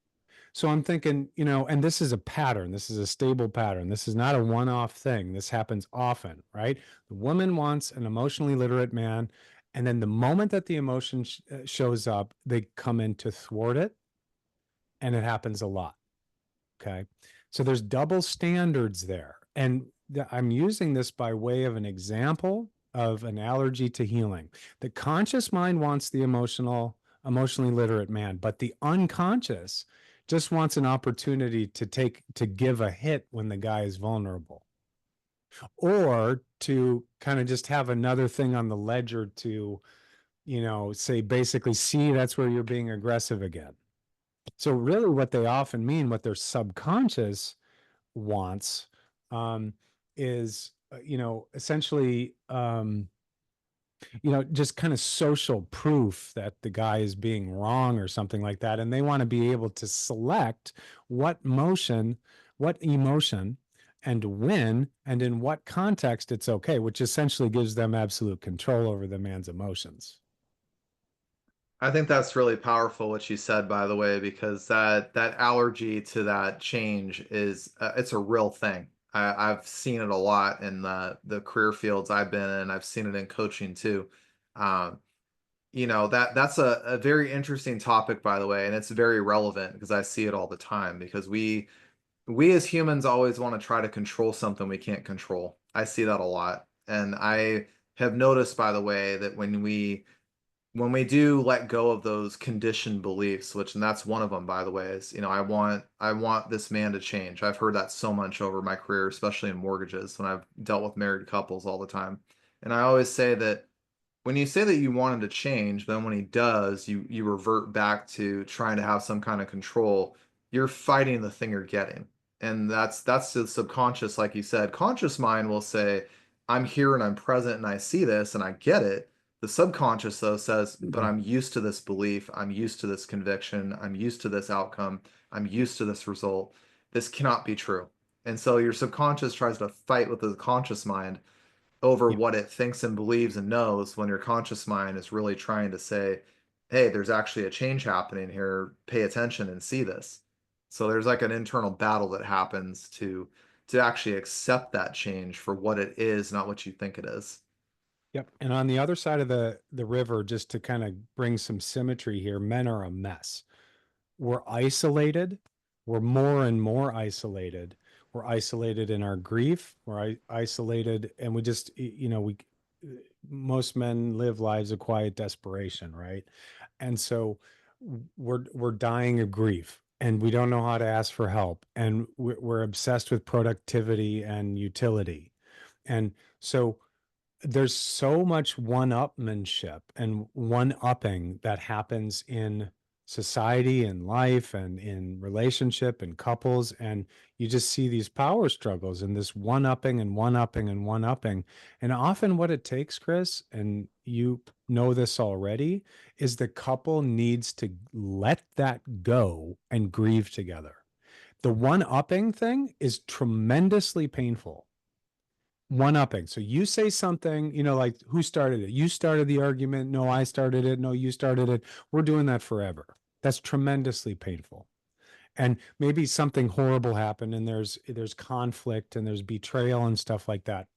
So I'm thinking, and this is a pattern. This is a stable pattern. This is not a one off thing. This happens often, right? The woman wants an emotionally literate man. And then the moment that the emotion shows up, they come in to thwart it. And it happens a lot. Okay. So there's double standards there. And I'm using this by way of an example of an allergy to healing. The conscious mind wants the emotionally literate man, but the unconscious just wants an opportunity to give a hit when the guy is vulnerable, or to kind of just have another thing on the ledger to, say basically, see, that's where you're being aggressive again. So really what they often mean, what their subconscious wants, is, essentially, just kind of social proof that the guy is being wrong or something like that. And they want to be able to select what emotion, and when, and in what context it's okay, which essentially gives them absolute control over the man's emotions. I think that's really powerful what you said, by the way, because that allergy to that change is it's a real thing. I've seen it a lot in the career fields I've been in. I've seen it in coaching too. Um, that's a very interesting topic, by the way, and it's very relevant because I see it all the time because we as humans always want to try to control something we can't control. I see that a lot. And I have noticed, by the way, that when we do let go of those conditioned beliefs, which and that's one of them, by the way, is I want this man to change. I've heard that so much over my career, especially in mortgages when I've dealt with married couples all the time. And I always say that when you say that you want him to change, then when he does, you revert back to trying to have some kind of control. You're fighting the thing you're getting. And that's the subconscious, like you said. Conscious mind will say, I'm here and I'm present and I see this and I get it. The subconscious, though, says, but Mhm. I'm used to this belief, I'm used to this conviction, I'm used to this outcome, I'm used to this result. This cannot be true. And so your subconscious tries to fight with the conscious mind over Yep. what it thinks and believes and knows when your conscious mind is really trying to say, hey, there's actually a change happening here. Pay attention and see this. So there's like an internal battle that happens to actually accept that change for what it is, not what you think it is. Yep. And on the other side of the river, just to kind of bring some symmetry here, men are a mess. We're isolated. We're more and more isolated. We're isolated in our grief. We're isolated, and we just, most men live lives of quiet desperation, right? And so we're dying of grief, and we don't know how to ask for help, and we're obsessed with productivity and utility, and so there's so much one-upmanship and one-upping that happens in society and life and in relationship and couples, and you just see these power struggles and this one-upping and one-upping and one-upping. And often what it takes, Chris, and you know this already, is the couple needs to let that go and grieve together. The one-upping thing is tremendously painful. One upping. So you say something, like, who started it? You started the argument. No, I started it. No, you started it. We're doing that forever. That's tremendously painful. And maybe something horrible happened and there's conflict and there's betrayal and stuff like that.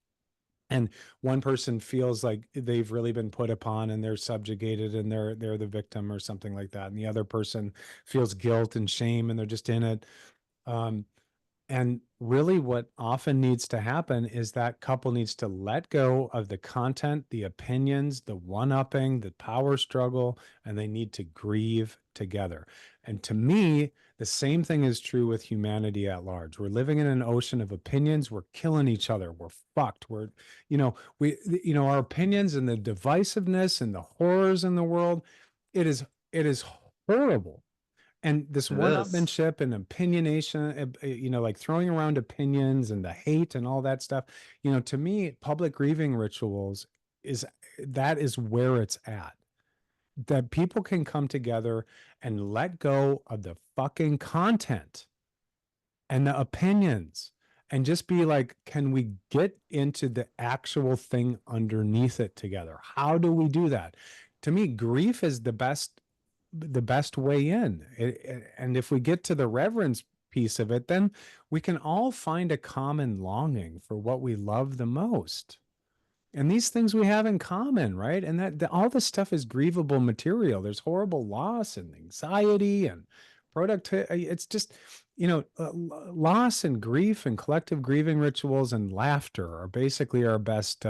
And one person feels like they've really been put upon and they're subjugated and they're the victim or something like that. And the other person feels guilt and shame and they're just in it. Um, and really, what often needs to happen is that couple needs to let go of the content, the opinions, the one-upping, the power struggle, and they need to grieve together. And to me, the same thing is true with humanity at large. We're living in an ocean of opinions. We're killing each other. We're fucked. Our opinions and the divisiveness and the horrors in the world, it is, it is horrible. And this It is. one-upmanship and opinionation, like throwing around opinions and the hate and all that stuff, to me, public grieving rituals is that is where it's at. That people can come together and let go of the fucking content and the opinions and just be like, can we get into the actual thing underneath it together? How do we do that? To me, grief is the best way in. And if we get to the reverence piece of it, then we can all find a common longing for what we love the most. And these things we have in common, right? And all this stuff is grievable material. There's horrible loss and anxiety and productivity. It's just, loss and grief and collective grieving rituals and laughter are basically our best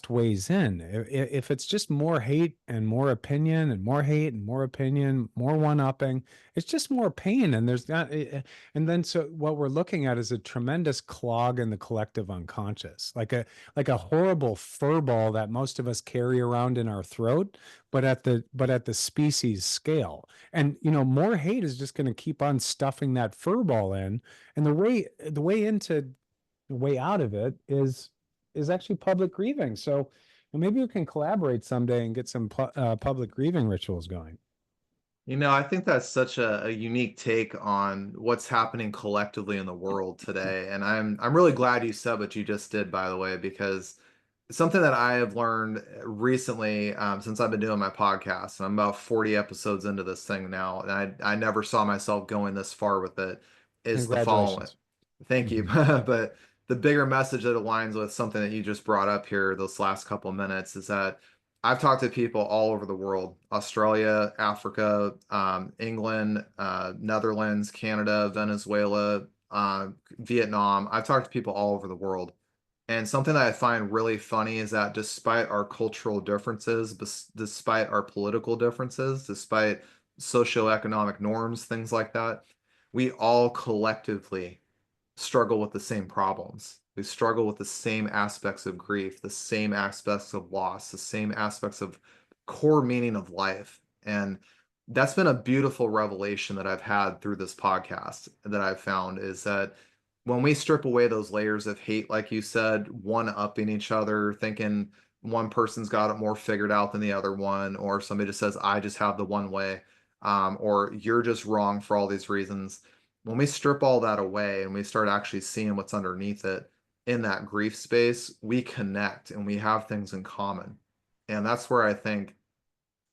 ways in. If it's just more hate and more opinion and more hate and more opinion, more one-upping, it's just more pain. And there's not, and then so what we're looking at is a tremendous clog in the collective unconscious, like a horrible fur ball that most of us carry around in our throat, but at the species scale. And more hate is just going to keep on stuffing that fur ball in. And the way out of it is actually public grieving. So maybe we can collaborate someday and get some public grieving rituals going. I think that's such a unique take on what's happening collectively in the world today. And I'm really glad you said what you just did, by the way, because something that I have learned recently, since I've been doing my podcast, and I'm about 40 episodes into this thing now, and I never saw myself going this far with it, is the following. Congratulations. Thank you. Mhm. But the bigger message that aligns with something that you just brought up here this last couple of minutes is that I've talked to people all over the world, Australia, Africa, England, Netherlands, Canada, Venezuela, Vietnam. I've talked to people all over the world. And something that I find really funny is that despite our cultural differences, despite our political differences, despite socioeconomic norms, things like that, we all collectively struggle with the same problems. We struggle with the same aspects of grief, the same aspects of loss, the same aspects of core meaning of life. And that's been a beautiful revelation that I've had through this podcast that I've found is that when we strip away those layers of hate, like you said, one-upping each other, thinking one person's got it more figured out than the other one, or somebody just says, I just have the one way, or you're just wrong for all these reasons. When we strip all that away and we start actually seeing what's underneath it in that grief space, we connect and we have things in common. And that's where I think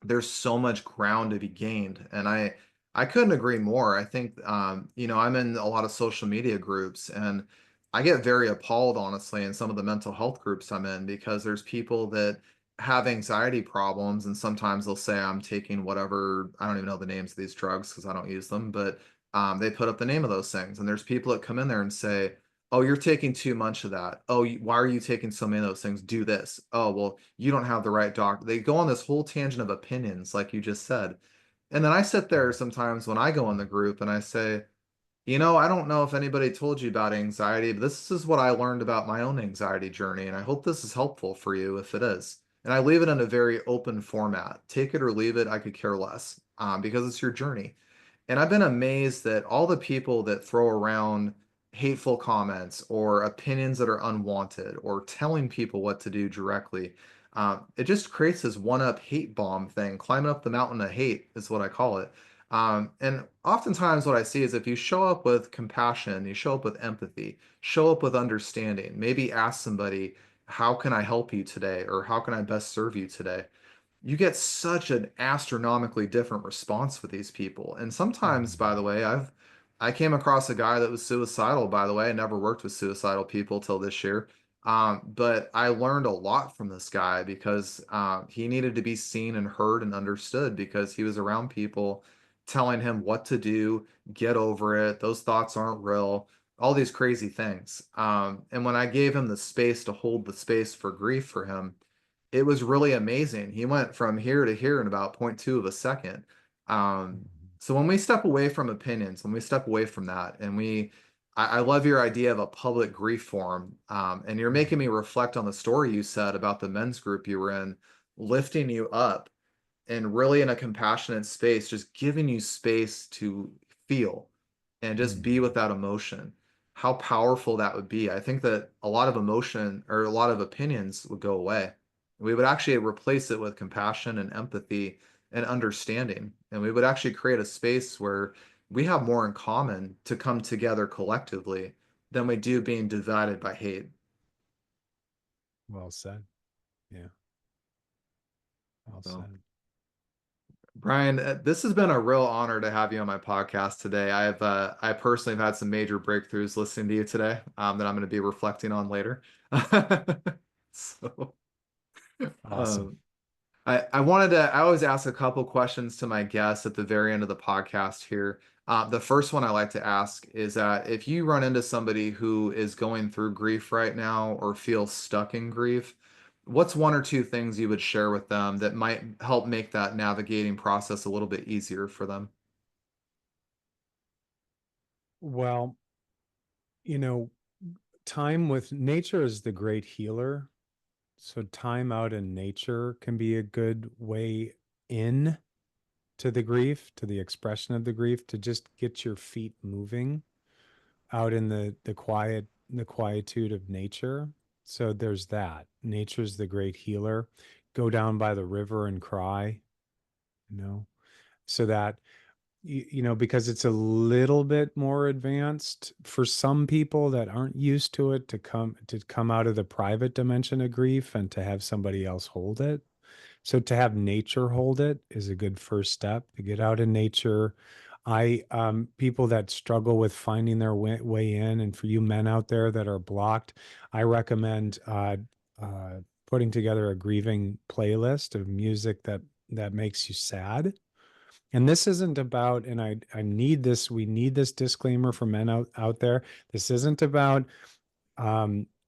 there's so much ground to be gained. And I couldn't agree more. I think I'm in a lot of social media groups and I get very appalled, honestly, in some of the mental health groups I'm in because there's people that have anxiety problems and sometimes they'll say I'm taking whatever, I don't even know the names of these drugs because I don't use them, but they put up the name of those things. And there's people that come in there and say, oh, you're taking too much of that. Oh, why are you taking so many of those things? Do this. Oh, well, you don't have the right doctor. They go on this whole tangent of opinions, like you just said. And then I sit there sometimes when I go in the group and I say, I don't know if anybody told you about anxiety, but this is what I learned about my own anxiety journey. And I hope this is helpful for you if it is. And I leave it in a very open format. Take it or leave it. I could care less because it's your journey. And I've been amazed that all the people that throw around hateful comments or opinions that are unwanted or telling people what to do directly, it just creates this one-up hate bomb thing. Climbing up the mountain of hate is what I call it. And oftentimes what I see is if you show up with compassion, you show up with empathy, show up with understanding, maybe ask somebody, how can I help you today? Or how can I best serve you today? You get such an astronomically different response with these people. And sometimes, by Mhm. the way, I came across a guy that was suicidal, by the way. I never worked with suicidal people till this year. But I learned a lot from this guy because he needed to be seen and heard and understood because he was around people telling him what to do, get over it, those thoughts aren't real, all these crazy things. And when I gave him the space to hold the space for grief for him, it was really amazing. He went from here to here in about point 0.2 of a second. Um, Mhm. so when we step away from opinions, when we step away from that, and I love your idea of a public grief forum, and you're making me reflect on the story you said about the men's group you were in, lifting you up and really in a compassionate space, just giving you space to feel and just be Mhm. with that emotion. How powerful that would be. I think that a lot of emotion or a lot of opinions would go away. We would actually replace it with compassion and empathy and understanding. And we would actually create a space where we have more in common to come together collectively than we do being divided by hate. Well said. Yeah, well So. said. Brian, this has been a real honor to have you on my podcast today. I personally have had some major breakthroughs listening to you today, that I'm going to be reflecting on later. So, Awesome. um, I always ask a couple questions to my guests at the very end of the podcast here. The first one I like to ask is that if you run into somebody who is going through grief right now or feels stuck in grief, what's one or two things you would share with them that might help make that navigating process a little bit easier for them? Well, you know, time with nature is the great healer. So time out in nature can be a good way in to the grief, to the expression of the grief, to just get your feet moving out in the quietude of nature. So there's that. Nature's the great healer. Go down by the river and cry, you know, so that because it's a little bit more advanced for some people that aren't used to it to come out of the private dimension of grief and to have somebody else hold it. So to have nature hold it is a good first step to get out in nature. People that struggle with finding their way in, and for you men out there that are blocked, I recommend uh, putting together a grieving playlist of music that makes you sad. And this isn't about, and I need this, we need this disclaimer for men out there. This isn't about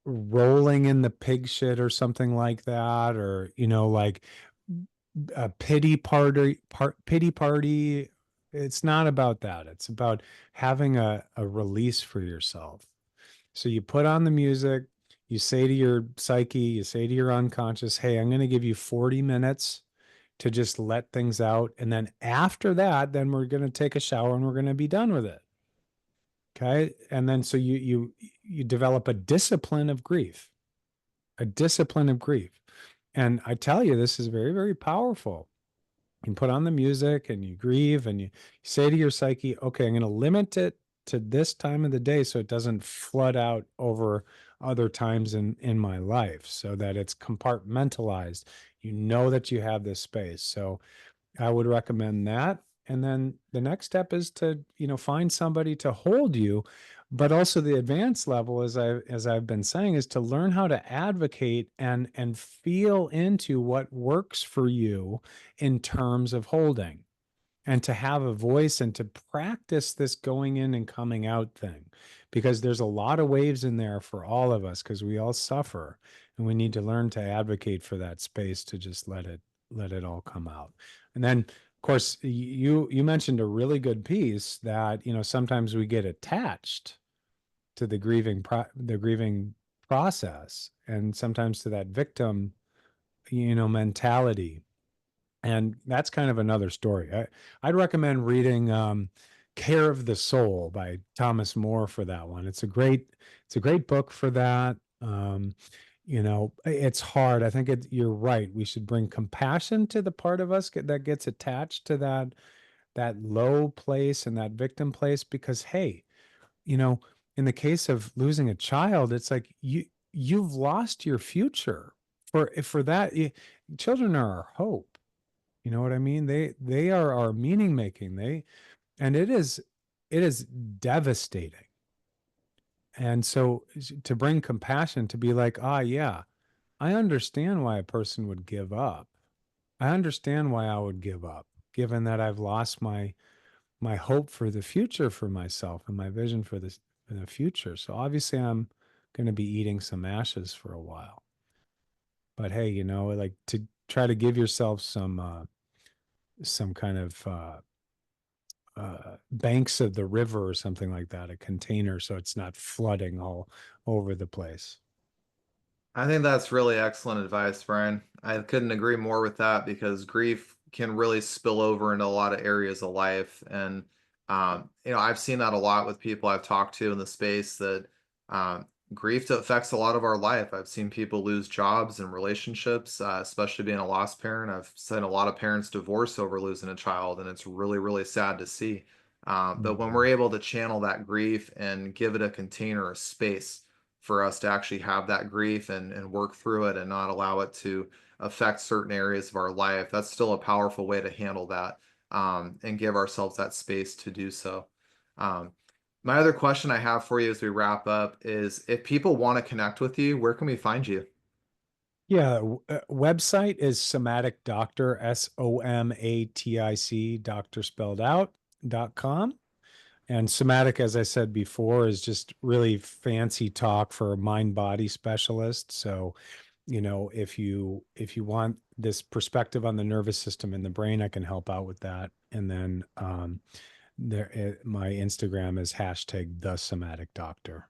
rolling in the pig shit or something like that, or like a pity party. It's not about that. It's about having a release for yourself. So you put on the music, you say to your psyche, you say to your unconscious, hey, I'm going to give you 40 minutes to just let things out. And then after that, then we're going to take a shower and we're going to be done with it. Okay. And then so you develop a discipline of grief, a discipline of grief. And I tell you, this is very, very powerful. You put on the music and you grieve and you say to your psyche, okay, I'm going to limit it to this time of the day so it doesn't flood out over other times in my life, so that it's compartmentalized. You know that you have this space. So I would recommend that. And then the next step is to, find somebody to hold you. But also the advanced level, as I've been saying, is to learn how to advocate and feel into what works for you in terms of holding, and to have a voice and to practice this going in and coming out thing, because there's a lot of waves in there for all of us, because we all suffer, and we need to learn to advocate for that space to just let it all come out. And then of course you mentioned a really good piece that sometimes we get attached to the grieving process, and sometimes to that victim mentality, and that's kind of another story. I'd recommend reading Care of the Soul by Thomas More for that one. It's a great book for that. It's hard. I think you're right. We should bring compassion to the part of us that gets attached to that low place and that victim place, because hey, you know, in the case of losing a child, it's like you've lost your future. For that, children are our hope. You know what I mean? They are our meaning making. And it is devastating. And so to bring compassion, to be like, ah, yeah, I understand why a person would give up. I understand why I would give up, given that I've lost my hope for the future for myself and my vision for this for the future. So obviously I'm going to be eating some ashes for a while. But hey, like to try to give yourself some kind of banks of the river or something like that, a container so it's not flooding all over the place. I think that's really excellent advice, Brian. I couldn't agree more with that because grief can really spill over into a lot of areas of life. And, I've seen that a lot with people I've talked to in the space that grief affects a lot of our life. I've seen people lose jobs and relationships, especially being a lost parent. I've seen a lot of parents divorce over losing a child, and it's really, really sad to see. But when we're Mhm. able to channel that grief and give it a container, a space, for us to actually have that grief and work through it and not allow it to affect certain areas of our life. That's still a powerful way to handle that, and give ourselves that space to do so. Um, my other question I have for you as we wrap up is if people want to connect with you, where can we find you? Yeah, website is somatic doctor, SOMATIC, doctor spelled out, .com. And somatic, as I said before, is just really fancy talk for a mind body specialist. So, if you want this perspective on the nervous system and the brain, I can help out with that. And then my Instagram is hashtag the somatic doctor.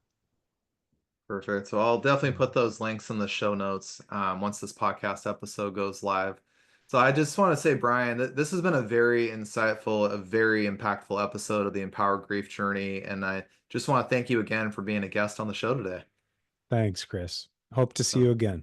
Perfect. So I'll definitely put those links in the show notes once this podcast episode goes live. So I just want to say, Brian, that this has been a very insightful, a very impactful episode of the Empowered Grief Journey. And I just want to thank you again for being a guest on the show today. Thanks, Chris. Hope to see So you again.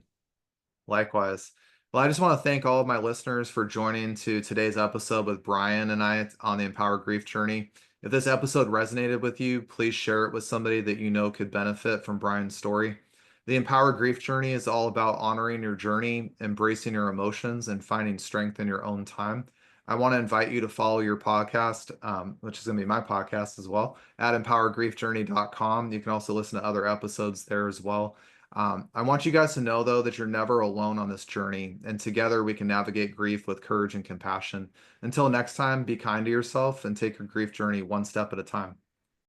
likewise. Well, I just want to thank all of my listeners for joining to today's episode with Brian and I on the Empowered Grief Journey. If this episode resonated with you, please share it with somebody that you know could benefit from Brian's story. The Empowered Grief Journey is all about honoring your journey, embracing your emotions, and finding strength in your own time. I want to invite you to follow your podcast, which is going to be my podcast as well, at empowergriefjourney.com. You can also listen to other episodes there as well. I want you guys to know, though, that you're never alone on this journey, and together we can navigate grief with courage and compassion. Until next time, be kind to yourself and take your grief journey one step at a time.